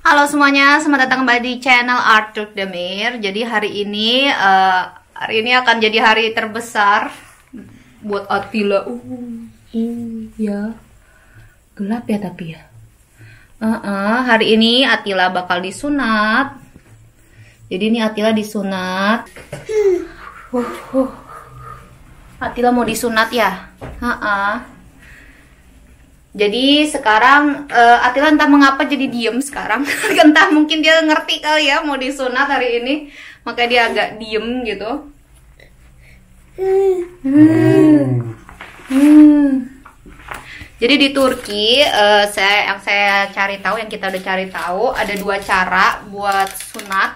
Halo semuanya, selamat datang kembali di channel Arthur Demir. Jadi hari ini akan jadi hari terbesar buat Attila. Ya, gelap ya tapi ya. Hari ini Attila bakal disunat. Jadi ini Attila disunat. Attila mau disunat ya. Jadi sekarang Attila entah mengapa jadi diem sekarang. Entah mungkin dia ngerti kali ya mau disunat hari ini, makanya dia agak diem gitu. Jadi di Turki yang saya cari tahu, yang kita udah cari tahu, ada dua cara buat sunat.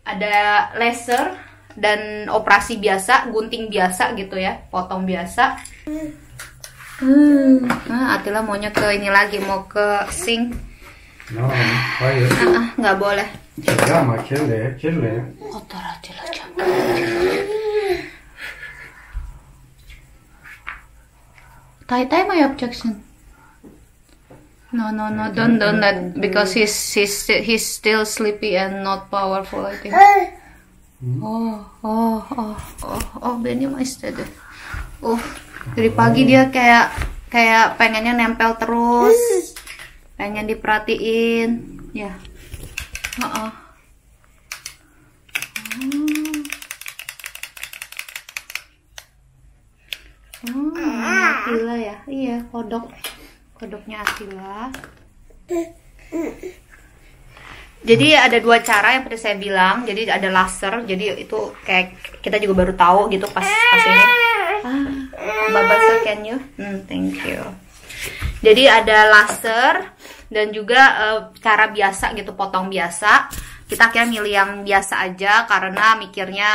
Ada laser dan operasi biasa, gunting biasa gitu ya, potong biasa. Attila maunya ke ini lagi, mau ke sink. No, hayır. Nggak boleh. Ama kirli. Kotor Attila jangan. Tai mı yapacaksın? No, don't that because he's still sleepy and not powerful, I think. Benim istedi. Dari pagi dia kayak pengennya nempel terus, pengen diperhatiin, ya. Attila ya, iya kodoknya Attila. Jadi ada dua cara yang tadi saya bilang. Jadi ada laser, jadi itu kayak kita juga baru tahu gitu pas ini. Baba sir, can you? Thank you. Jadi ada laser dan juga cara biasa gitu, potong biasa. Kita akhirnya milih yang biasa aja karena mikirnya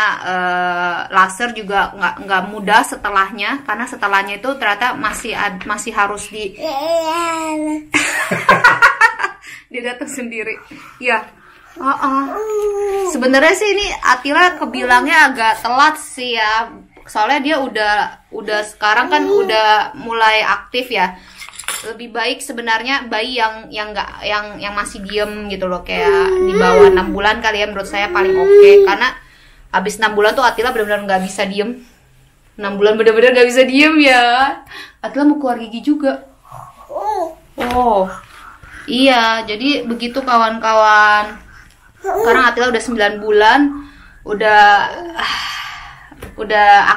laser juga nggak mudah setelahnya, karena setelahnya itu ternyata masih harus di dia datang sendiri. Ya. Sebenarnya sih ini Attila kebilangnya agak telat sih ya. Soalnya dia udah sekarang kan udah mulai aktif ya. Lebih baik sebenarnya bayi yang masih diem gitu loh, kayak di bawah 6 bulan kali ya, menurut saya paling oke. Karena habis 6 bulan tuh Attila benar-benar nggak bisa diem. 6 bulan benar-benar nggak bisa diem ya. Attila mau keluar gigi juga. Iya, jadi begitu kawan-kawan. Sekarang Attila udah 9 bulan, udah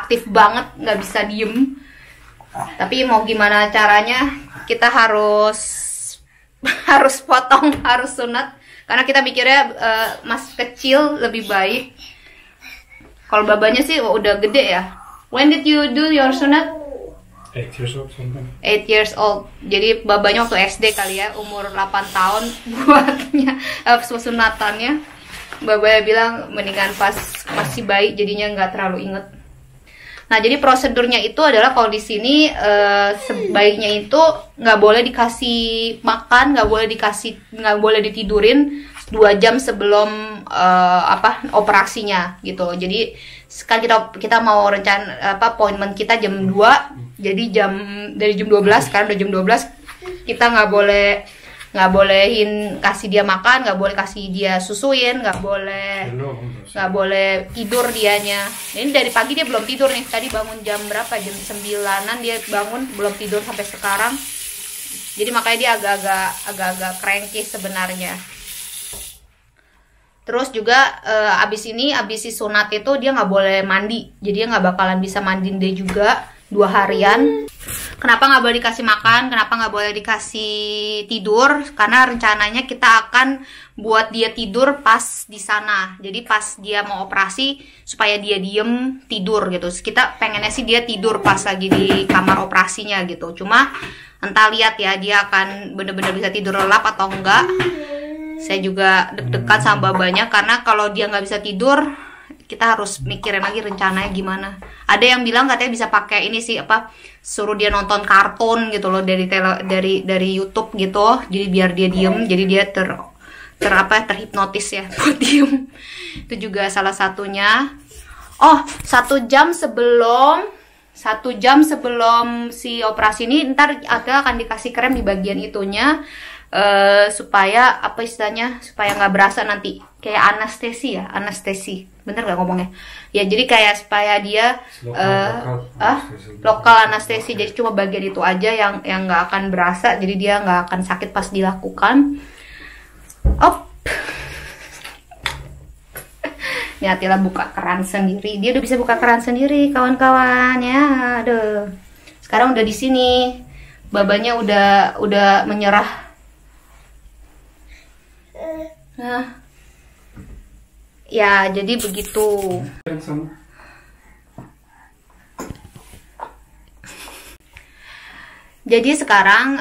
aktif banget, nggak bisa diem. Tapi mau gimana caranya, kita harus potong, harus sunat. Karena kita mikirnya masih kecil lebih baik. Kalau babanya sih udah gede ya. When did you do your sunat? 8 years old something. 8 years old. Jadi babanya waktu SD kali ya, umur 8 tahun buatnya sunatannya. Babanya bilang mendingan pas masih bayi, jadinya nggak terlalu inget. Nah, jadi prosedurnya itu adalah kalau di sini bayinya itu nggak boleh dikasih makan, nggak boleh ditidurin 2 jam sebelum operasinya gitu. Jadi sekarang kita mau rencana appointment kita jam 2. Jadi dari jam 12, sekarang udah jam 12, kita nggak bolehin kasih dia makan, nggak boleh kasih dia susuin, nggak boleh tidur dianya. Ini dari pagi dia belum tidur nih. Tadi bangun jam berapa? Jam 9-an dia bangun, belum tidur sampai sekarang. Jadi makanya dia agak-agak cranky sebenarnya. Terus juga abis si sunat itu dia nggak boleh mandi. Jadi dia nggak bakalan bisa mandiin dia juga 2 harian. Kenapa nggak boleh dikasih makan? Kenapa nggak boleh dikasih tidur? Karena rencananya kita akan buat dia tidur pas di sana. Jadi pas dia mau operasi supaya dia diem tidur gitu. Kita pengennya sih dia tidur pas lagi di kamar operasinya gitu. Cuma entah lihat ya dia akan bener-bener bisa tidur lelap atau enggak. Saya juga deg-degan sama babanya karena kalau dia nggak bisa tidur, kita harus mikirin lagi rencananya gimana. Ada yang bilang katanya bisa pakai ini sih suruh dia nonton kartun gitu loh dari YouTube gitu. Jadi biar dia diem, jadi dia terhipnotis ya buat diem. Itu juga salah satunya. 1 jam sebelum si operasi ini ntar akan dikasih krem di bagian itunya. supaya apa istilahnya, supaya nggak berasa nanti kayak anestesi, bener nggak ngomongnya? Ya jadi kayak supaya dia lokal anestesi, jadi cuma bagian itu aja yang nggak akan berasa, jadi dia nggak akan sakit pas dilakukan. Ini Atila buka keran sendiri, dia udah bisa buka keran sendiri kawan-kawan ya. Aduh, sekarang udah di sini, babanya udah menyerah. Nah, ya jadi begitu. Jadi sekarang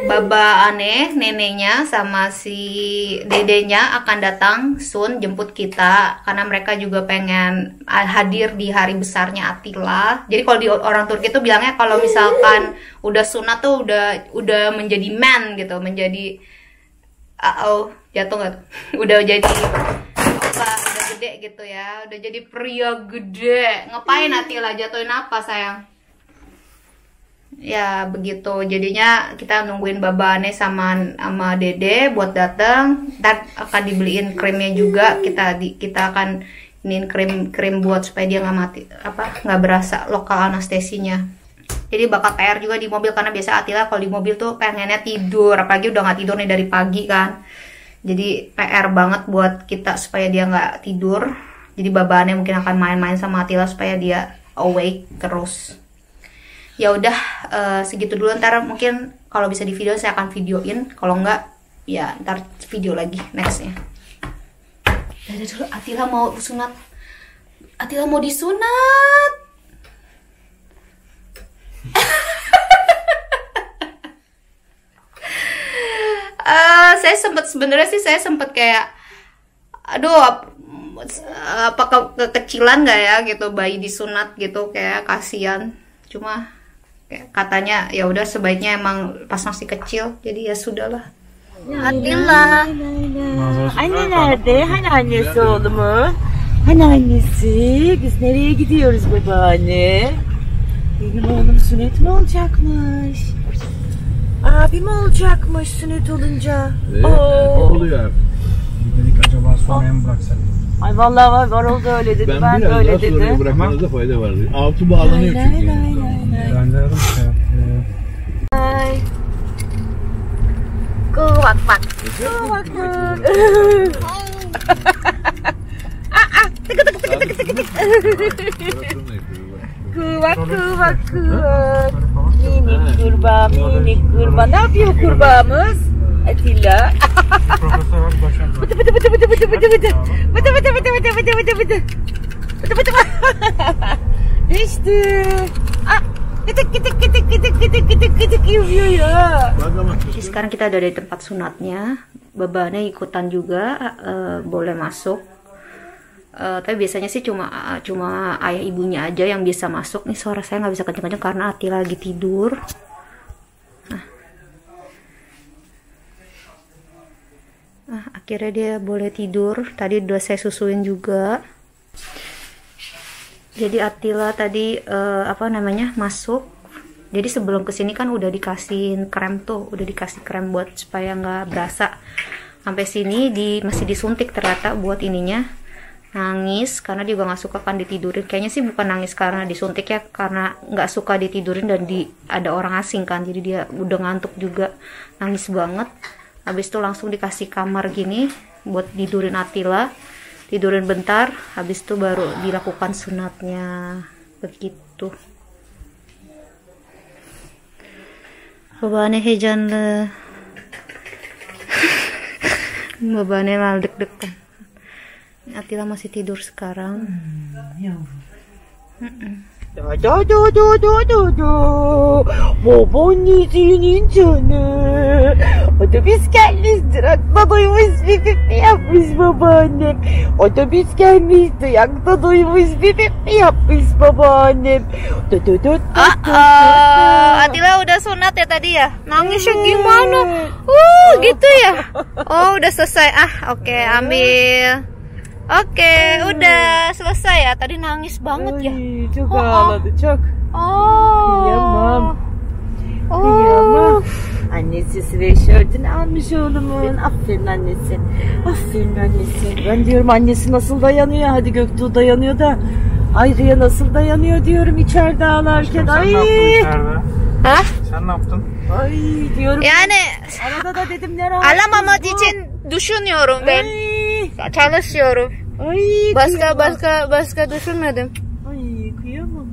Baba Aneh, neneknya sama si dedenya akan datang soon jemput kita, karena mereka juga pengen hadir di hari besarnya Atila. Jadi kalau di orang Turki itu bilangnya kalau misalkan udah sunat tuh udah menjadi man gitu, menjadi jatuh nggak tuh? Udah jadi apa? Udah gede gitu ya, udah jadi pria gede. Ngapain Atila jatuhin apa sayang? Ya begitu, jadinya kita nungguin Baba Aneh sama Dede buat datang. Ntar akan dibeliin krimnya juga, kita akan iniin krim buat supaya dia nggak berasa lokal anestesinya. Jadi bakal PR juga di mobil, karena biasa Atila kalau di mobil tuh pengennya tidur, apalagi udah nggak tidur nih dari pagi kan. Jadi PR banget buat kita supaya dia nggak tidur. Jadi Baba Aneh mungkin akan main-main sama Atila supaya dia awake terus. Ya udah segitu dulu, ntar mungkin kalau bisa di video saya akan videoin, kalau enggak ya ntar video lagi nextnya. Dadah dulu, Atila mau sunat, Atila mau disunat. Saya sempet kayak aduh apa kekecilan nggak ya gitu bayi disunat gitu, kayak kasihan. Cuma katanya ya udah sebaiknya emang pas masih kecil, jadi ya sudahlah. Atila. Anne nerede? Hani annesi oğlumun? Hani annesi? Biz nereye gidiyoruz babaanne? Benim oğlum sünnet mi olacakmış? Abi mi olacakmış sünnet olunca? Oluyor. Dedik acaba sonraya mı bıraksak? Ay vallahi var oldu öyle dedi. Ben biraz öyle daha dedi. sonraya bırakmanızda fayda var. Altı bağlanıyor çünkü. Ben de aradım işte. Ay. Bak bak. Bak bak. Kuvak kuvak kuvak. Minik kurbağa, minik kurbağa. Ne yapıyor kurbağamız? Atilla. Profesör hadi başlayalım. Bıdı bıdı bıdı bıdı bıdı bıdı bıdı. Bıdı bıdı bıdı bıdı bıdı bıdı bıdı. Bıdı bıdı bıdı. İşte. Ketik ketik ketik ketik ketik ketik ketik yapıyor ya. Jadi sekarang kita ada di tempat sunatnya. Baba Aneh ikutan juga, boleh masuk. Tapi biasanya sih cuma ayah ibunya aja yang bisa masuk. Nih suara saya nggak bisa kenceng-kenceng karena Atila lagi tidur. Akhirnya dia boleh tidur. Tadi udah saya susuin juga. Jadi Atila tadi masuk. Jadi sebelum kesini kan udah dikasih krem tuh, udah dikasih krem buat supaya nggak berasa. Sampai sini masih disuntik ternyata buat ininya. Nangis karena dia juga nggak suka kan ditidurin. Kayaknya sih bukan nangis karena disuntik ya, karena nggak suka ditidurin dan ada orang asing kan. Jadi dia udah ngantuk juga, nangis banget. Habis itu langsung dikasih kamar gini buat tidurin Atila, tidurin bentar. Habis itu baru dilakukan sunatnya begitu. Baba Aneh heyecanlı. Baba Aneh malah deg-degan. Atila masih tidur sekarang. Babaannesinin canı. Otobüs gelmiştir. Akla duymuş bipip mi yapmış babaannem? Otobüs gelmiş. Ayakta duymuş bipip mi yapmış babaannem? Atila udah sunat ya tadi ya? Nangisnya gimana? Gitu ya? Oh udah selesai. Oke, ambil. Oke, udah selesai ya. Tadi nangis banget ya. Çok ağladı çok. Oh. Kıyamam. Oh. Kıyamam. Annesi sweatshirt'ini almış oğlumun. Aferin annesi. Aferin annesi. Ben diyorum annesi nasıl dayanıyor? Hadi Göktuğ dayanıyor da Ayrı'ya nasıl dayanıyor diyorum içeride ağlarken. Sen Ay. ne yaptın içeride? Ha? Sen ne yaptın? Ay diyorum. Yani Arada da dedim ne rahat. alamamak için düşünüyorum ben. Ay. Çalışıyorum. Ay. Başka düşünmedim. Ay kıyamam.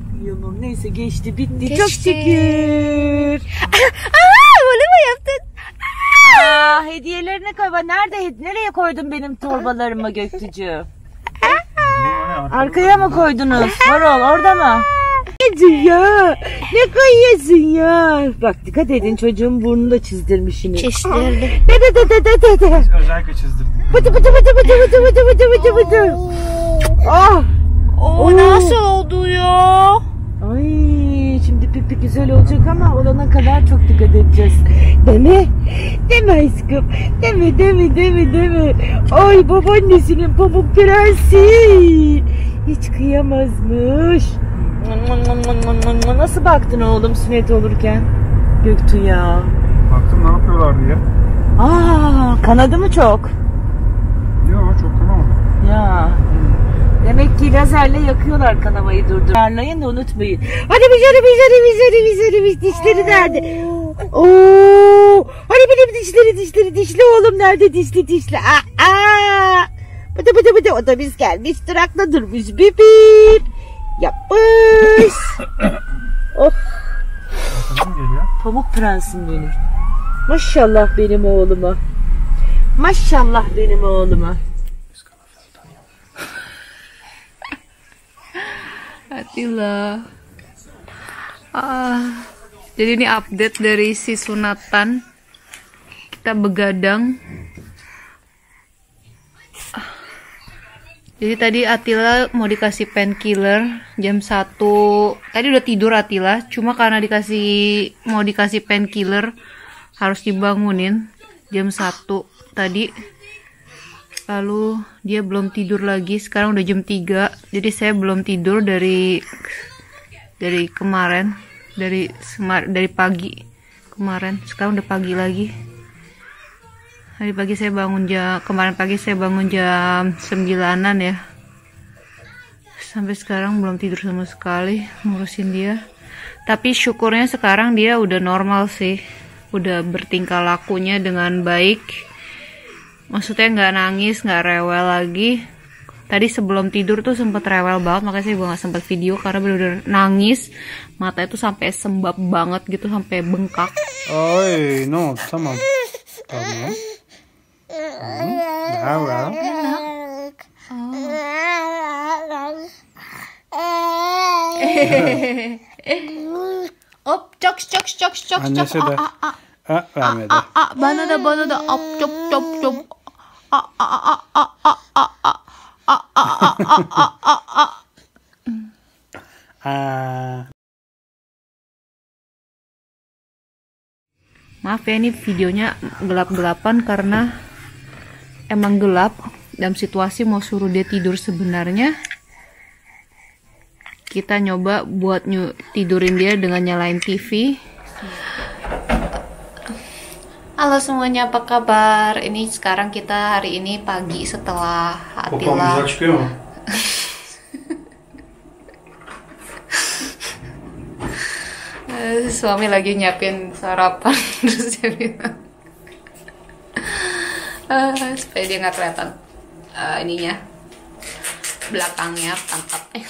Neyse geçti bitti. Geçti. Çok şükür. Böyle mi yaptın? Hediyelerini koy. Nereye koydun benim torbalarımı Göktücüğüm? Arkaya mı koydunuz? Marol orada mı? Ya ne koyuyorsun ya? Bak dikkat edin çocuğun burnunu da çizdirmişsiniz. Çizdirdi. Özellikle çizdirdim. Bıdı. Ah. O nasıl oldu ya? Ay şimdi pipi güzel olacak ama olana kadar çok dikkat edeceğiz. Deme aşkım. Deme. Ay babaannesinin pamuk prensi. Hiç kıyamazmış. Nasıl baktın oğlum sünnet olurken? Göktuğ ya. Baktım ne yapıyorlar diye. Kanadı mı çok? Yok çok kanamadım. Ya. Demek ki lazerle yakıyorlar kanamayı Ayarlayın da unutmayın. Hadi bir dişleri nerede? Oo! Hadi benim dişli oğlum nerede dişli? Bıdı otobüs gelmiş durakta durmuş bip yapmış. Oh. Arkadan mı geliyor? Pamuk prensim benim. Maşallah benim oğluma. Atila. Jadi ini update dari si sunatan. Kita begadang. Jadi tadi Atila mau dikasih painkiller jam 1. Tadi udah tidur Atila, cuma karena mau dikasih painkiller harus dibangunin jam 1 tadi. Lalu dia belum tidur lagi, sekarang udah jam 3. Jadi saya belum tidur dari kemarin, dari pagi kemarin. Sekarang udah pagi lagi. Kemarin pagi saya bangun jam 9-an ya. Sampai sekarang belum tidur sama sekali ngurusin dia. Tapi syukurnya sekarang dia udah normal sih. Udah bertingkah lakunya dengan baik. Maksudnya nggak nangis, nggak rewel lagi. Tadi sebelum tidur tuh sempet rewel banget, makanya saya nggak sempet video karena bener-bener nangis. Mata itu sampai sembab banget gitu, sampai bengkak. Ay no tamam. Bravo. Op cok. Annesi de. Vermedi. Bana da op cop. Maaf ya, ini videonya gelap-gelapan karena emang gelap. Dalam situasi mau suruh dia tidur sebenarnya, kita nyoba buat tidurin dia dengan nyalain TV. Halo semuanya, apa kabar? Ini sekarang kita hari ini pagi setelah Atila. Suami lagi nyiapin sarapan terus dia bilang supaya dia nggak kelihatan ininya, belakangnya pantatnya.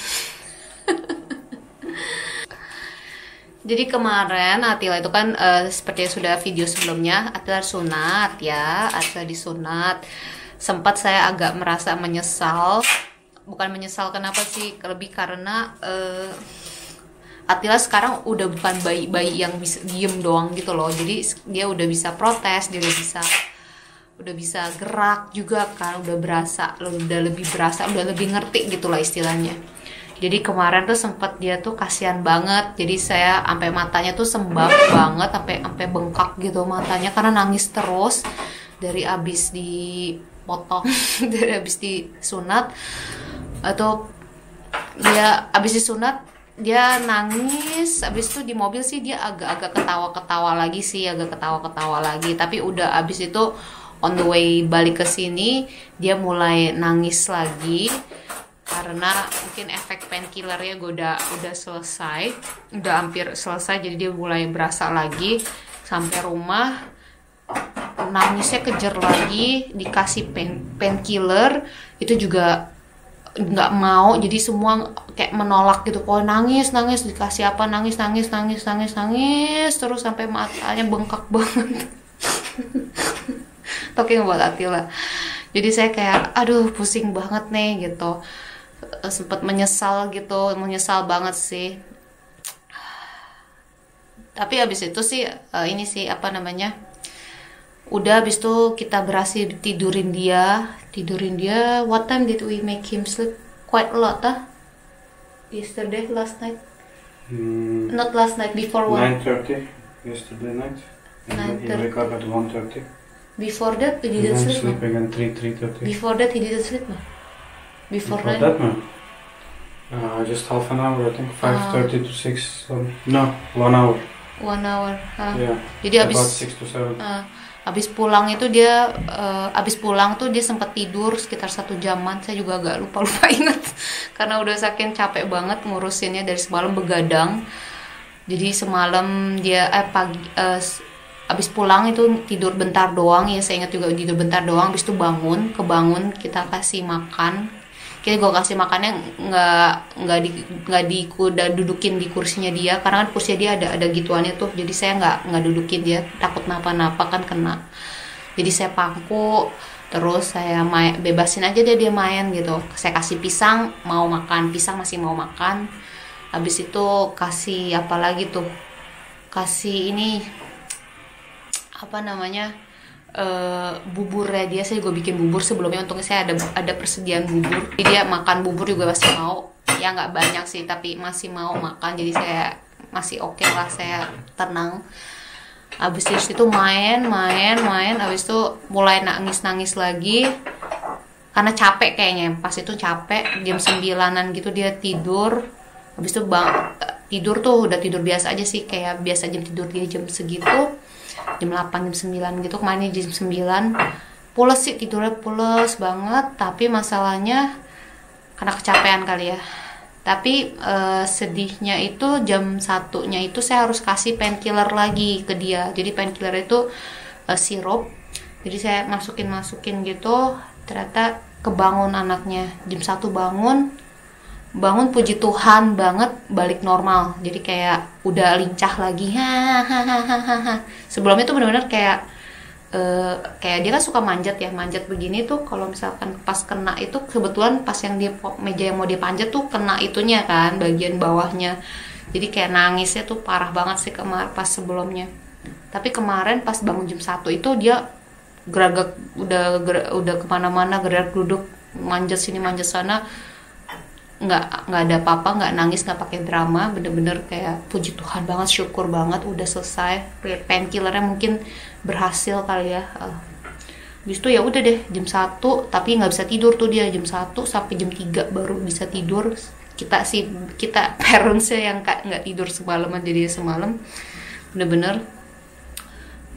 Jadi kemarin Atila itu kan seperti yang sudah video sebelumnya, Atila sunat ya, Atila disunat. Sempat saya agak merasa menyesal, bukan menyesal kenapa sih, lebih karena Atila sekarang udah bukan bayi-bayi yang bisa diem doang gitu loh. Jadi dia udah bisa protes, dia udah bisa gerak juga kan, udah lebih ngerti gitu lah istilahnya. Jadi kemarin tuh sempet dia tuh kasihan banget. Jadi saya sampai matanya tuh sembab banget, sampai bengkak gitu matanya karena nangis terus dari abis dipotong, dari abis disunat. Atau dia abis disunat dia nangis. Abis itu di mobil sih dia agak-agak ketawa-ketawa lagi sih, tapi udah abis itu on the way balik ke sini dia mulai nangis lagi karena mungkin efek painkillernya gue udah selesai, udah hampir selesai, jadi dia mulai berasa lagi. Sampai rumah nangisnya kejer lagi, dikasih painkiller itu juga nggak mau, jadi semua kayak menolak gitu. Kalau nangis dikasih apa nangis terus sampai matanya bengkak banget. Talking about Attila. Jadi saya kayak aduh pusing banget nih gitu, sempet menyesal banget sih. Tapi abis itu sih ini sih apa namanya, udah abis itu kita berhasil tidurin dia. What time did we make him sleep? Quite a lot yesterday, last night. Not last night, before one. 9:30 yesterday night. And he wake up at 1:30. Before that he didn't sleep. Sleep again 3:30. Before that he didn't sleep. Before that man. Just half an hour, I think. 5:30 to 6. No, 1 hour. 1 hour. Yeah. Jadi about 6 to 7. Abis pulang tuh dia sempat tidur sekitar 1 jaman. Saya juga agak lupa ingat karena udah saking capek banget ngurusinnya dari semalam begadang. Jadi semalam dia abis pulang itu tidur bentar doang ya, saya ingat juga tidur bentar doang. Abis itu kebangun kita kasih makan. Gue kasih makannya nggak dudukin di kursinya dia, karena kan kursinya dia ada gituannya tuh, jadi saya nggak dudukin dia, takut napa-napa kan kena. Jadi saya pangku, terus saya bebasin aja dia main gitu. Saya kasih pisang, mau makan pisang, masih mau makan. Habis itu kasih apa lagi tuh, kasih ini apa namanya, buburnya dia. Saya juga bikin bubur sebelumnya, untungnya saya ada persediaan bubur, jadi dia makan bubur juga masih mau, ya nggak banyak sih tapi masih mau makan, jadi saya masih oke lah, saya tenang. Abis itu main, abis itu mulai nangis lagi karena capek kayaknya, pas itu capek, jam 9-an gitu dia tidur. Habis itu tidur tuh udah tidur biasa aja sih, kayak biasa jam tidur dia jam segitu, jam 8, jam 9 gitu. Kemarin jam 9 pules sih, tidurnya pules banget. Tapi masalahnya karena kecapean kali ya. Tapi sedihnya itu jam 1-nya itu saya harus kasih painkiller lagi ke dia. Jadi painkiller itu sirup, jadi saya masukin gitu. Ternyata kebangun anaknya, jam 1 bangun puji Tuhan banget, balik normal. Jadi kayak udah lincah lagi. Sebelumnya tuh benar-benar kayak dia kan suka manjat begini tuh. Kalau misalkan pas kena itu, kebetulan pas yang dia meja yang mau dipanjat tuh kena itunya kan, bagian bawahnya. Jadi kayak nangisnya tuh parah banget sih kemarin pas sebelumnya. Tapi kemarin pas bangun jam 1 itu dia geragak, udah kemana-mana, gerak duduk, manjat sini manjat sana. Nggak ada apa-apa, nggak nangis, nggak pakai drama, bener-bener kayak puji Tuhan banget, syukur banget udah selesai. Painkillernya mungkin berhasil kali ya. Habis itu ya udah deh jam 1, tapi nggak bisa tidur tuh dia jam 1 sampai jam 3 baru bisa tidur. Kita parentsnya yang nggak tidur semalaman, jadi semalam bener-bener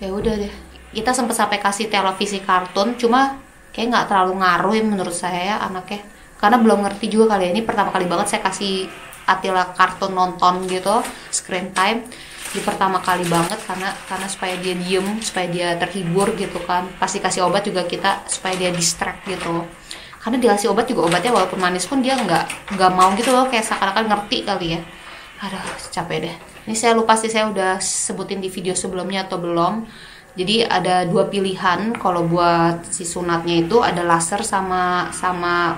ya udah deh. Kita sempat sampai kasih televisi kartun, cuma kayak nggak terlalu ngaruh menurut saya ya anaknya, karena belum ngerti juga kali ya. Ini pertama kali banget saya kasih Attila kartun nonton gitu, screen time. Ini pertama kali banget karena supaya dia diem, supaya dia terhibur gitu kan. Pasti kasih obat juga kita supaya dia distract gitu. Karena dikasih obat juga, obatnya walaupun manis pun dia nggak mau gitu loh, kayak seakan-akan ngerti kali ya. Aduh capek deh. Ini saya lupa sih, saya udah sebutin di video sebelumnya atau belum. Jadi ada 2 pilihan kalau buat si sunatnya itu, ada laser sama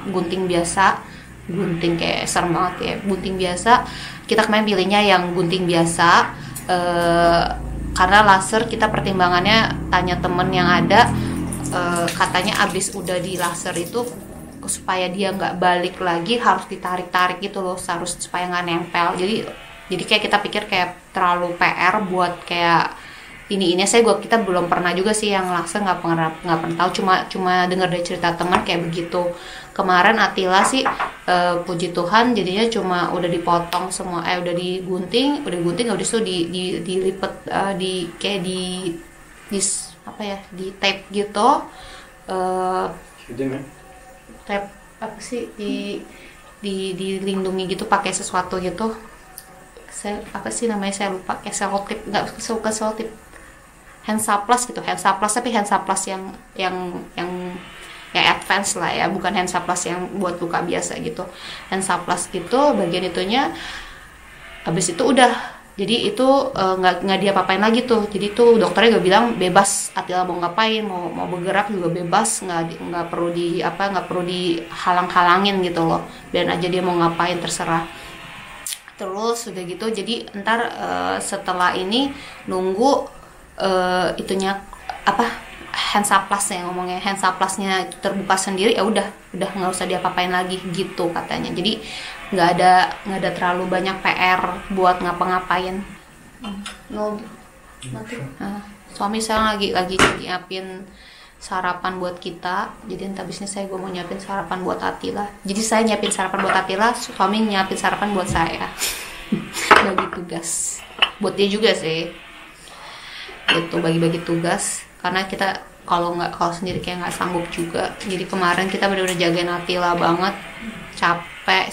gunting biasa. Gunting kayak serem banget ya, gunting biasa. Kita kemarin pilihnya yang gunting biasa, karena laser kita pertimbangannya, tanya temen yang ada, katanya abis udah di laser itu supaya dia nggak balik lagi harus ditarik-tarik gitu loh, harus supaya nggak nempel. Jadi kayak kita pikir kayak terlalu PR buat kayak ini kita belum pernah juga sih yang langsung nggak pernah tahu, cuma dengar dari cerita teman kayak begitu. Kemarin Atila sih puji Tuhan jadinya cuma udah dipotong semua, udah digunting habis itu dilipet kayak di apa ya, di tape gitu, tape apa sih, dilindungi gitu pakai sesuatu gitu. Apa sih namanya, saya lupa, kayak selotip, nggak suka selotip, handsaplas gitu, tapi handsaplas yang advance lah ya, bukan handsaplas yang buat luka biasa gitu, handsaplas gitu bagian itunya. Habis itu udah, jadi itu nggak dia apain lagi tuh. Jadi tuh dokternya gak bilang bebas Atila mau ngapain, mau bergerak juga bebas, nggak perlu dihalang-halangin gitu loh, biarin aja dia mau ngapain terserah. Terus udah gitu, jadi ntar setelah ini nunggu itunya apa, handsaplasnya, ngomongnya handsaplasnya terbuka sendiri, ya udah nggak usah diapa-apain lagi gitu katanya. Jadi nggak ada terlalu banyak PR buat ngapa-ngapain. Suami saya lagi nyiapin sarapan buat kita. Jadi entah bisnis gue mau nyiapin sarapan buat Atila. Jadi saya nyiapin sarapan buat Atila, suami nyiapin sarapan buat saya. Bagi tugas buat dia juga sih. Itu bagi-bagi tugas, karena kita kalau sendiri kayak nggak sanggup juga. Jadi kemarin kita benar-benar jagain Atila banget. Capek.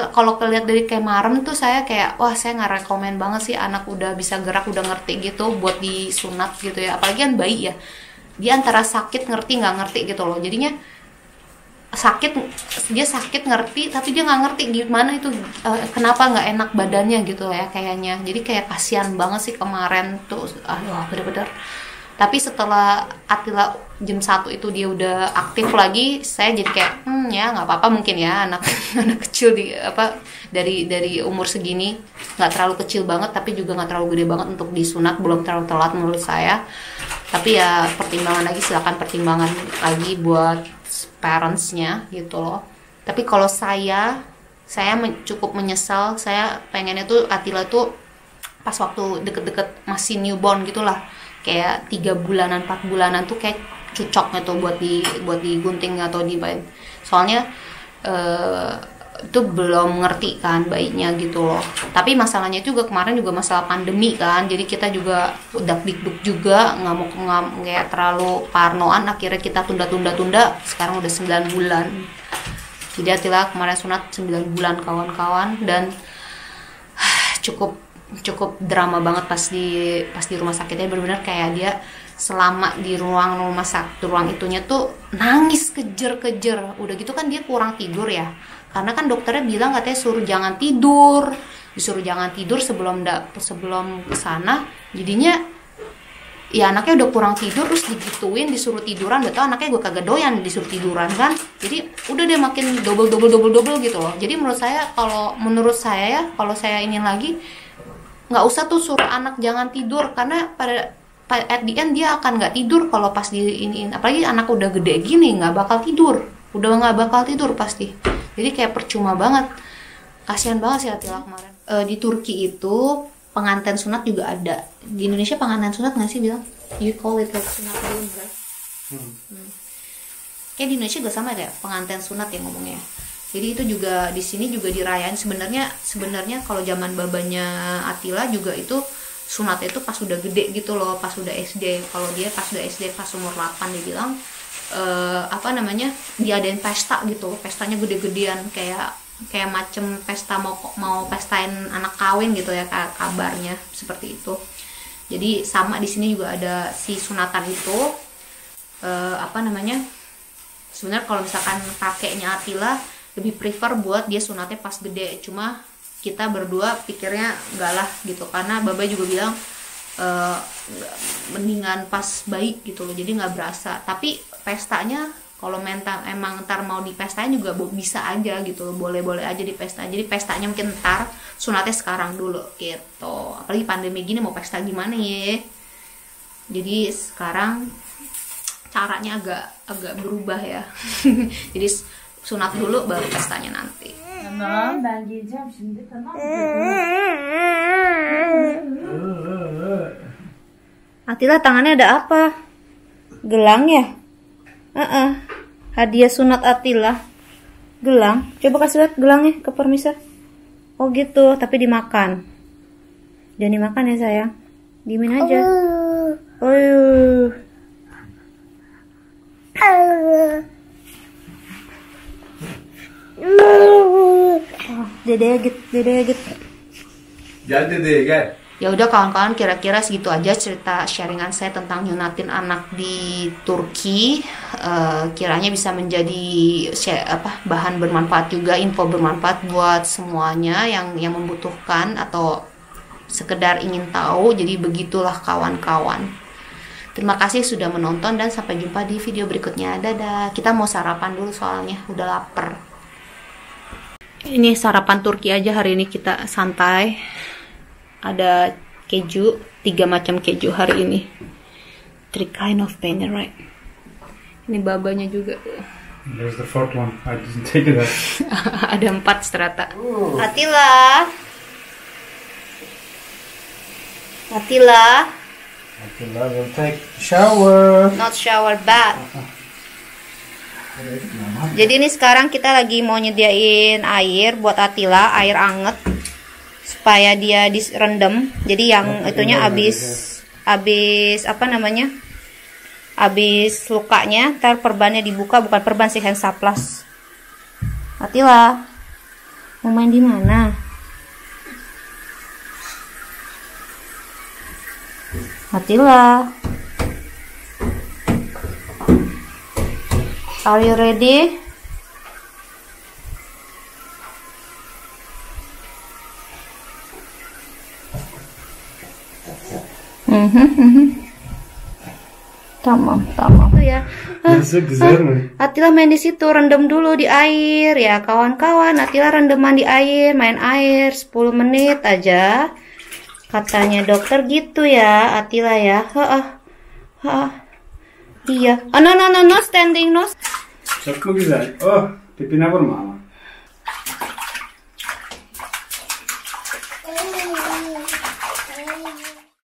Kalau kelihat dari kemarin tuh saya kayak, wah saya nggak rekomen banget sih anak udah bisa gerak, udah ngerti gitu buat disunat gitu ya. Apalagi kan bayi ya, dia antara sakit ngerti nggak ngerti gitu loh. Jadinya dia sakit ngerti, tapi dia nggak ngerti gimana itu, kenapa nggak enak badannya gitu ya kayaknya. Jadi kayak kasihan banget sih kemarin tuh, bener-bener. Tapi setelah Atila jam 1 itu dia udah aktif lagi, saya jadi kayak ya nggak apa-apa mungkin ya, anak kecil dari umur segini, nggak terlalu kecil banget tapi juga nggak terlalu gede banget untuk disunat, belum terlalu telat menurut saya. Tapi ya silakan pertimbangan lagi buat parentsnya gitu loh. Tapi kalau saya cukup menyesal. Saya pengennya tuh Atila tuh pas waktu deket-deket masih newborn gitulah, kayak 3 bulanan 4 bulanan tuh kayak cocoknya tuh buat digunting atau dibain. Soalnya itu belum ngerti kan bayinya gitu loh. Tapi masalahnya juga kemarin juga masalah pandemi kan, jadi kita juga udah dikduk juga, nggak mau kayak terlalu parnoan, akhirnya kita tunda. Sekarang udah 9 bulan. Jadi Atila kemarin sunat 9 bulan kawan-kawan, dan cukup drama banget pas di rumah sakitnya. Benar-benar kayak dia selama di ruang itunya tuh nangis kejer. Udah gitu kan dia kurang tidur ya, karena kan dokternya bilang katanya disuruh jangan tidur sebelum kesana. Jadinya ya anaknya udah kurang tidur, terus digituin disuruh tiduran. Udah tau anaknya gue kagak doyan disuruh tiduran kan, jadi udah dia makin double gitu loh. Jadi menurut saya kalau saya ingin lagi, nggak usah tuh suruh anak jangan tidur, karena pada at the end dia akan nggak tidur kalau pas apalagi anak udah gede gini, nggak bakal tidur pasti. Jadi kayak percuma banget, kasihan banget sih Atila kemarin. Di Turki itu pengantin sunat juga ada. Di Indonesia pengantin sunat nggak sih bilang? You call it like sunat dulu, right? Kayak di Indonesia juga sama ya, pengantin sunat yang ngomongnya. Jadi itu juga di sini juga dirayain. Sebenarnya kalau zaman babanya Atila juga itu sunatnya itu pas udah gede gitu loh, pas udah SD. Kalau dia pas udah SD, pas umur 8 dia bilang diadain pesta gitu. Pestanya gede-gedean, kayak macem pesta mau pestain anak kawin gitu ya, kabarnya seperti itu. Jadi sama di sini juga ada si sunatan itu. Sebenarnya kalau misalkan kakeknya Atila lebih prefer buat dia sunatnya pas gede, cuma kita berdua pikirnya enggak lah gitu, karena Baba juga bilang mendingan pas bayi gitu loh, jadi nggak berasa. Tapi pestanya kalau emang ntar mau dipestain juga bisa aja gitu, boleh aja dipestain. Jadi pestanya mungkin ntar, sunatnya sekarang dulu gitu. Apalagi pandemi gini mau pesta gimana ya. Jadi sekarang caranya agak berubah ya. Jadi sunat dulu baru pestanya nanti. Tamam, ben geleceğim şimdi, tamam mı? Atila tangannya ada apa? Gelang ya? Hadiah sunat Atila. Gelang. Coba kasih lihat gelangnya ke Permisa. Oh gitu, tapi dimakan. Jangan dimakan ya sayang. Diemin aja. Dede gitu. Gel dede gel. Ya udah kawan-kawan, kira-kira segitu aja cerita sharingan saya tentang nyunatin anak di Turki. Kiranya bisa menjadi bahan bermanfaat juga, info bermanfaat buat semuanya yang membutuhkan atau sekedar ingin tahu. Jadi begitulah kawan-kawan. Terima kasih sudah menonton dan sampai jumpa di video berikutnya. Dadah. Kita mau sarapan dulu soalnya udah lapar. Ini sarapan Turki aja hari ini, kita santai. Ada keju, 3 macam keju hari ini. 3 kind of penne, right? Ini babanya juga. There's the fourth one. I didn't take it out. Ada 4 strata. Atila, We'll take shower. not shower bath. Jadi ini sekarang kita lagi mau nyediain air buat Atila, air anget supaya dia direndam. Jadi yang itunya habis lukanya, ntar perbannya dibuka, bukan perban sih, hand saplas. Atila, mau main di mana? Atila, are you ready? Tamam. Tuh ya. Nasıl güzel mi? Atila main di situ, rendam dulu di air ya kawan-kawan. Atila rendaman di air, main air 10 menit aja. Katanya dokter gitu ya, Atila ya. Iya. Oh, no, standing, no. Çok mu güzel? Oh, tipine vurma ama.